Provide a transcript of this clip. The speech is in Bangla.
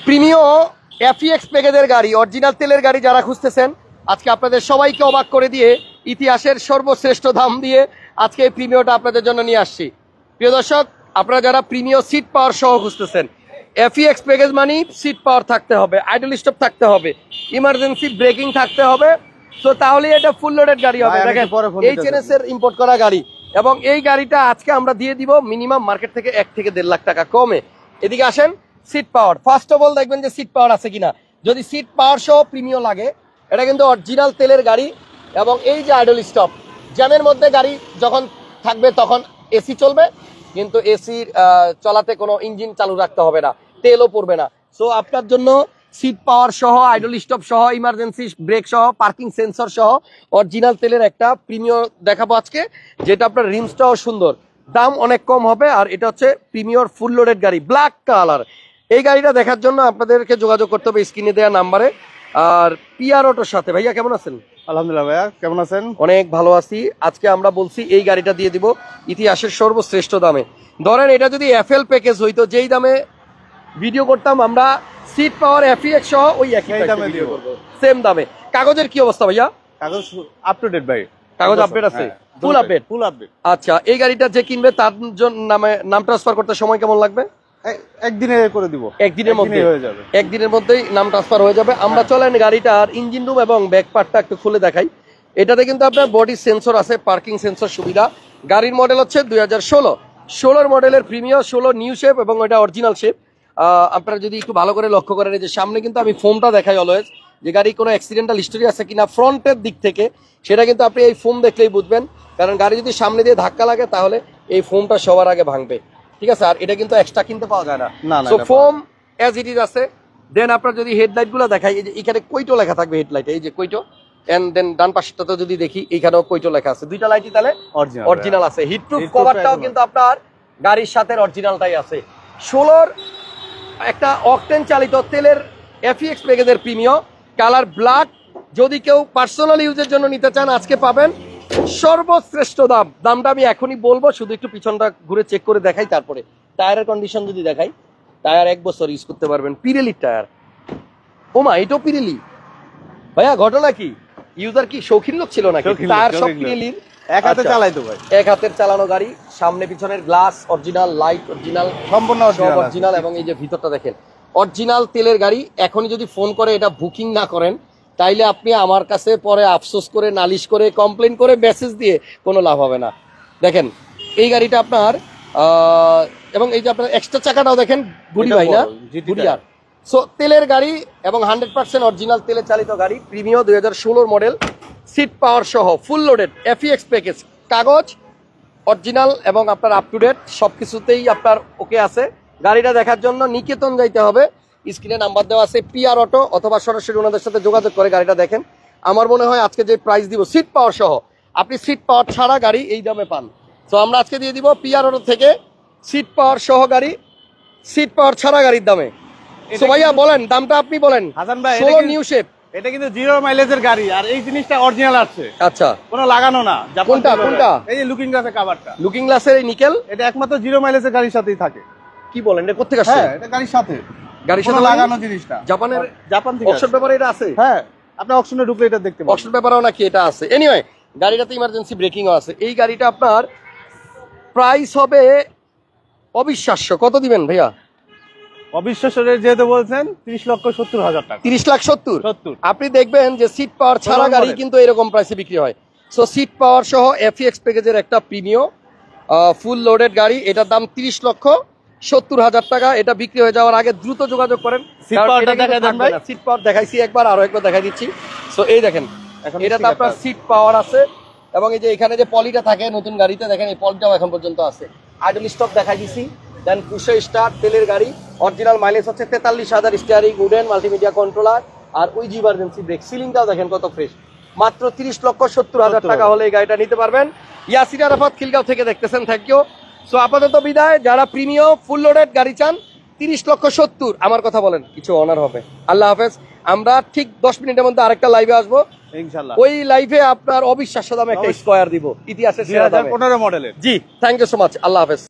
প্রিমিও এফইএক্স প্যাকেজের গাড়ি, অরিজিনাল তেলের গাড়ি যারা খুঁজতেছেন, আজকে আপনাদের সবাইকে অবাক করে দিয়ে ইতিহাসের সর্বশ্রেষ্ঠ দাম দিয়ে আজকে এই প্রিমিওটা আপনাদের জন্য নিয়ে আসছি। প্রিয় দর্শক, আপনারা যারা প্রিমিও সিট পাওয়ার সহ খুঁজতেছেন, এফইএক্স প্যাকেজ মানে সিট পাওয়ার থাকতে হবে, আইডল স্টপ থাকতে হবে, ইমার্জেন্সি ব্রেকিং থাকতে হবে। তো তাহলে এটা ফুল লোডেড গাড়ি হবে। দেখেন এইচএনএস এর ইম্পোর্ট করা গাড়ি, এবং এই গাড়িটা আজকে আমরা দিয়ে দিব মিনিমাম মার্কেট থেকে 1 থেকে 1.5 লাখ টাকা কমে। এদিকে আসেন, সিট পাওয়ার ফার্স্ট অফ অল দেখবেন যে সিট পাওয়ার আছে কিনা। যদি সিট পাওয়ার সহ প্রিমিয়াম লাগে, এটা কিন্তু অরিজিনাল তেলের গাড়ি। এবং এই যে আইডল স্টপ, জ্যামের মধ্যে গাড়ি যখন থাকবে তখন এসি চলবে, কিন্তু এসির চলাতে কোনো ইঞ্জিন চালু রাখতে হবে না, তেলও পড়বে না। সো আপনার জন্য সিট পাওয়ার সহ, আইডল স্টপ সহ, ইমার্জেন্সি ব্রেক সহ, পার্কিং সেন্সর সহ অরিজিনাল তেলের একটা প্রিমিয়াম দেখাবো আজকে, যেটা আপনার রিমসটাও সুন্দর, দাম অনেক কম হবে। আর এটা হচ্ছে প্রিমিয়ার ফুল লোডেড গাড়ি, ব্ল্যাক কালার। এই গাড়িটা দেখার জন্য আপনাদেরকে যোগাযোগ করতে হবে স্ক্রিনে দেওয়া নাম্বারে। আর পিআর অটোর সাথে। ভাইয়া কেমন আছেন? আলহামদুলিল্লাহ ভাইয়া, কেমন আছেন? অনেক ভালো আছি। আজকে আমরা বলছি এই গাড়িটা দিয়ে দিব ইতিহাসের সর্বশ্রেষ্ঠ দামে। ধরেন এটা যদি এফএল প্যাকেজ হইতো, যেই দামে ভিডিও করতাম আমরা, সিট পাওয়ার এফইএক্স সহ ওই একই দামে ভিডিও করব, সেম দামে। কাগজের কি অবস্থা ভাইয়া? কাগজ আপ টু ডেট ভাই, কাগজ আপডেট আছে, ফুল আপডেট। Full update. আচ্ছা, এই গাড়িটা যে কিনবে তার নাম ট্রান্সফার করতে সময় কেমন লাগবে? একদিনে করে দিব, একদিনের মধ্যে হয়ে যাবে, একদিনের মধ্যেই নাম ট্রান্সফার হয়ে যাবে। আমরা চলেন গাড়িটার ইঞ্জিন রুম এবং ব্যাক পার্টটা একটু খুলে দেখাই। এটাতে কিন্তু আপনার বডি সেন্সর আছে, পার্কিং সেন্সর সুবিধা। গাড়ির মডেল হচ্ছে 2016 মডেলের প্রিমিয়ার 16 নিউ শেপ, এবং এটা অরিজিনাল শেপ। আপনারা যদি একটু ভালো করে লক্ষ্য করেন, যে সামনে কিন্তু আমি ফোমটা দেখাই অলওয়েজ, যে গাড়ি কোনো অ্যাক্সিডেন্টাল হিস্টোরি আছে কিনা ফ্রন্টের দিক থেকে, সেটা কিন্তু আপনি এই ফোম দেখলেই বুঝবেন। কারণ গাড়ি যদি সামনে দিয়ে ধাক্কা লাগে তাহলে এই ফোমটা সবার আগে ভাঙবে, ঠিক আছে? আর এটা কিন্তু এক্সট্রা কিনতে পাওয়া যায় না, so foam as it is আছে। দেন আপনার যদি হেডলাইট গুলো দেখাই, এই যে এখানে কৈটো লেখা থাকবে হেডলাইট, এই যে কৈটো। এন্ড দেন ডান পাশটাতে যদি দেখি, এইখানেও কৈটো লেখা আছে, দুইটা লাইটই তাহলে অরিজিনাল আছে। হিটপ্রুফ কভারটাও কিন্তু আপনার গাড়ির সাথে অরিজিনালটাই আছে। 16 একটা অকটেন চালিত তেলের এফইএক্স প্যাকেজের প্রিমিয়াম কালার ব্ল্যাক। যদি কেউ পার্সোনাল ইউজের জন্য নিতে চান, আজকে পাবেন সর্বশ্রেষ্ঠ দাম। দামটা আমি এখনই বলবো, শুধু একটু পিছনটা ঘুরে চেক করে দেখাই। তারপরে টায়ারের কন্ডিশন যদি দেখাই, টায়ার 1 বছর ইউজ করতে পারবেন, পিরেলির টায়ার। ওমা, এটাও পিরেলি ভাইয়া, ঘটনা কি? ইউজার কি শৌখিন লোক ছিল নাকি? টায়ার সব পিরেলির, এক হাতে চালাইতো ভাই, এক হাতের চালানো গাড়ি। সামনে পিছনের গ্লাস অরিজিনাল, লাইট অরিজিনাল, সম্পূর্ণ অরিজিনাল। এবং এই যে ভিতরটা দেখেন, অরিজিনাল তেলের গাড়ি। এখনই যদি ফোন করে এটা বুকিং না করেন, তাইলে আপনি আমার কাছে পরে আফসোস করে, নালিশ করে, কমপ্লেন করে, মেসেজ দিয়ে কোনো লাভ হবে না। দেখেন এই গাড়িটা আপনার, এবং এই যে আপনার এক্সট্রা চাকাটাও দেখেন, গুড়ি ভাই না, গুড়িয়ার। সো তেলের গাড়ি এবং 100% অরিজিনাল তেলে চালিত গাড়ি, প্রিমিয়াম 2016 মডেল, সিট পাওয়ার সহ ফুল লোডেড এফইএক্স প্যাকেজ, কাগজ অরিজিনাল এবং আপনার আপ টু ডেট, সবকিছুতেই আপনার ওকে আছে। গাড়িটা দেখার জন্য নিকেতন যাইতে হবে, স্ক্রিনে নাম্বার দেওয়া আছে, পিআর অটো, অথবা সরাসরি ওনাদের সাথে যোগাযোগ করে গাড়িটা দেখেন। আমার মনে হয় আজকে যে প্রাইস দিব সিট পাওয়ার সহ, আপনি সিট পাওয়ার ছাড়া গাড়ি এই দামে পান। তো আমরা আজকে দিয়ে দিব পিআর অটো থেকে সিট পাওয়ার সহ গাড়ি, সিট পাওয়ার ছাড়া গাড়ির দামে। তো ভাইয়া বলেন দামটা, আপনি বলেন। হাসান ভাই, 16 নিউ শেপ, এটা কিন্তু 0 মাইলেজের গাড়ি, আর এই জিনিসটা অরিজিনাল আছে। আচ্ছা, কোনো লাগানো না। কোনটা কোনটা? এই যে লুকিং গ্লাসের কভারটা, লুকিং গ্লাসের এই নিকেল, এটা একমাত্র 0 মাইলেজের গাড়ির সাথেই থাকে। কি বলেন, এটা কোথা থেকে আসছে? হ্যাঁ, এটা গাড়ির সাথে, গাড়ির সাথে লাগানো জিনিসটা জাপান থেকে। অপশন পেপারে এটা আছে? হ্যাঁ, আপনি অপশনে ঢুকলে এটা দেখতে পাবেন। অপশন পেপারেও নাকি এটা আছে? এনিওয়ে, গাড়িটাতে ইমার্জেন্সি ব্রেকিংও আছে। এই গাড়িটা আপনার প্রাইস হবে অবিশ্বাস্য। কত দিবেন ভাইয়া? অবিশ্বাস্য যেহেতু বলছেন, 30,70,000 টাকা। 30,70,000। আপনি দেখবেন যে সিট পাওয়ার ছাড়া গাড়ি কিন্তু এরকম প্রাইসে বিক্রি হয়। সো সিট পাওয়ার সহ এফইএক্স প্যাকেজের একটা প্রিমিয়াম ফুল লোডেড গাড়ি, এটার দাম 30,70,000 টাকা। এটা বিক্রি হয়ে যাওয়ার আগে দ্রুত যোগাযোগ করেন। সিট পাওয়ার দেখাইছি একবার, আরো একবার দেখাই দিচ্ছি। সো এই দেখেন, এটাতে আপনার সিট পাওয়ার আছে, এবং এই যে এখানে যে পলিটা থাকে নতুন গাড়িতে, দেখেন এই পলিটাও এখন পর্যন্ত আছে। আইডল স্টপ দেখাই দিছি। দেন পুশে স্টার্ট, তেলের গাড়ি, অরিজিনাল মাইলেজ হচ্ছে 43,000, স্টিয়ারিং উডেন, মাল্টিমিডিয়া কন্ট্রোলার, আর ওই ইমার্জেন্সি ব্রেক। সিলিংটাও দেখেন কত ফ্রেশ। মাত্র 30,70,000 টাকা হলে এই গাড়িটা নিতে পারবেন। ইয়াসির আরাফাত খিলগাঁও থেকে দেখতেছেন, থ্যাংক ইউ। সো আপাতত বিদায়। যারা প্রিমিয়াম ফুল লোডেড গাড়ি চান, 30,70,000 আমার কথা বলেন, কিছু অনার হবে। আল্লাহ হাফেজ। আমরা ঠিক 10 মিনিটের মধ্যে আরেকটা লাইভে আসবো ইনশাআল্লাহ। ওই লাইভে আপনার অবিশ্বাস্য দামে একটা স্কয়ার দিব, ইতিহাসের সেরা দামে, 2015 মডেলের। জি, থ্যাংক ইউ সো মাচ। আল্লাহ হাফেজ।